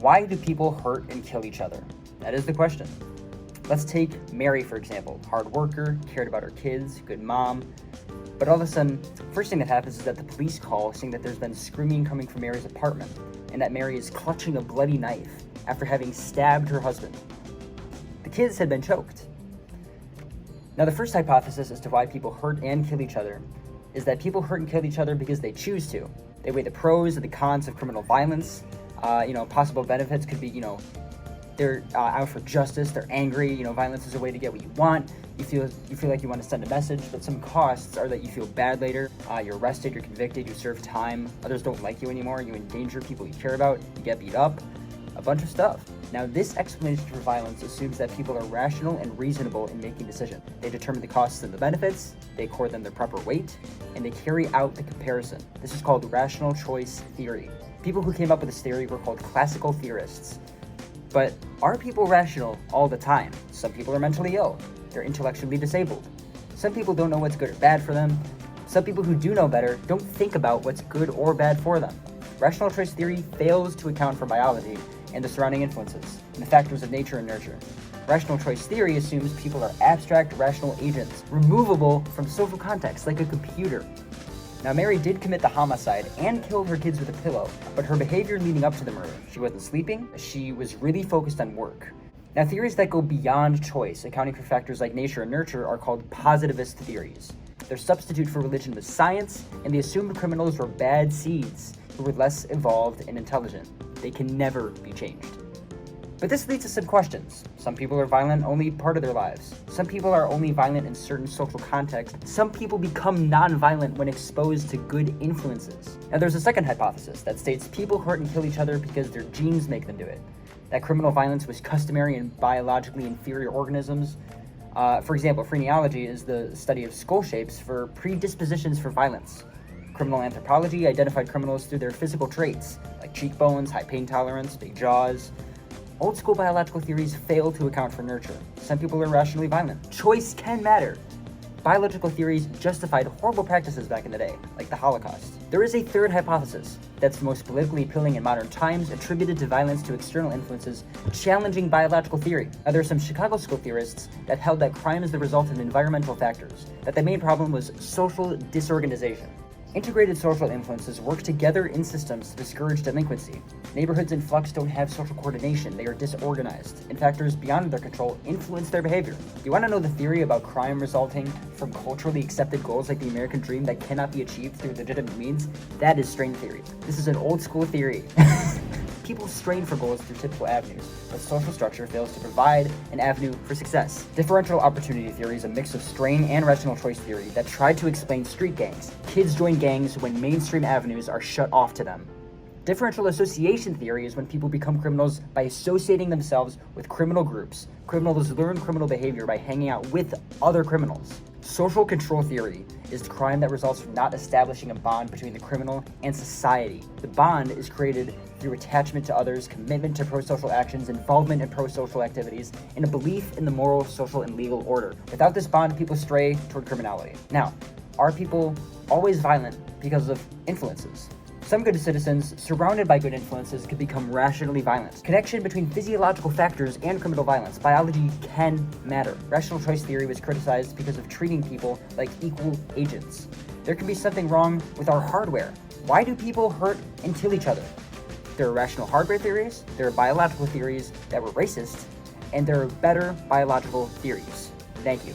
Why do people hurt and kill each other? That is the question. Let's take Mary, for example. Hard worker, cared about her kids, good mom. But all of a sudden, first thing that happens is that the police call saying that there's been screaming coming from Mary's apartment and that Mary is clutching a bloody knife after having stabbed her husband. The kids had been choked. Now, the first hypothesis as to why people hurt and kill each other is that people hurt and kill each other because they choose to. They weigh the pros and the cons of criminal violence. Possible benefits could be, they're out for justice, they're angry, violence is a way to get what you want. You feel like you want to send a message, but some costs are that you feel bad later, you're arrested, you're convicted, you serve time, others don't like you anymore, you endanger people you care about, you get beat up, a bunch of stuff. Now, this explanation for violence assumes that people are rational and reasonable in making decisions. They determine the costs and the benefits, they accord them their proper weight, and they carry out the comparison. This is called rational choice theory. People who came up with this theory were called classical theorists. But are people rational all the time? Some people are mentally ill. They're intellectually disabled. Some people don't know what's good or bad for them. Some people who do know better don't think about what's good or bad for them. Rational choice theory fails to account for biology and the surrounding influences and the factors of nature and nurture. Rational choice theory assumes people are abstract, rational agents, removable from social context like a computer. Now, Mary did commit the homicide and killed her kids with a pillow, but her behavior leading up to the murder, she wasn't sleeping, she was really focused on work. Now, theories that go beyond choice, accounting for factors like nature and nurture, are called positivist theories. Their substitute for religion was science, and they assumed criminals were bad seeds who were less evolved and intelligent. They can never be changed. But this leads to some questions. Some people are violent only part of their lives. Some people are only violent in certain social contexts. Some people become non-violent when exposed to good influences. Now, there's a second hypothesis that states people hurt and kill each other because their genes make them do it. That criminal violence was customary in biologically inferior organisms. For example, phrenology is the study of skull shapes for predispositions for violence. Criminal anthropology identified criminals through their physical traits, like cheekbones, high pain tolerance, big jaws. Old school biological theories fail to account for nurture. Some people are rationally violent. Choice can matter. Biological theories justified horrible practices back in the day, like the Holocaust. There is a third hypothesis that's the most politically appealing in modern times, attributed to violence to external influences, challenging biological theory. Now, there are some Chicago school theorists that held that crime is the result of environmental factors, that the main problem was social disorganization. Integrated social influences work together in systems to discourage delinquency. Neighborhoods in flux don't have social coordination, they are disorganized, and factors beyond their control influence their behavior. You want to know the theory about crime resulting from culturally accepted goals like the American dream that cannot be achieved through legitimate means? That is strain theory. This is an old school theory. People strain for goals through typical avenues, but social structure fails to provide an avenue for success. Differential opportunity theory is a mix of strain and rational choice theory that tried to explain street gangs. Kids join gangs when mainstream avenues are shut off to them. Differential association theory is when people become criminals by associating themselves with criminal groups. Criminals learn criminal behavior by hanging out with other criminals. Social control theory is crime that results from not establishing a bond between the criminal and society. The bond is created through attachment to others, commitment to pro-social actions, involvement in pro-social activities, and a belief in the moral, social, and legal order. Without this bond, people stray toward criminality. Now, are people always violent because of influences? Some good citizens, surrounded by good influences, can become rationally violent. Connection between physiological factors and criminal violence. Biology can matter. Rational choice theory was criticized because of treating people like equal agents. There can be something wrong with our hardware. Why do people hurt and kill each other? There are rational hardware theories, there are biological theories that were racist, and there are better biological theories. Thank you.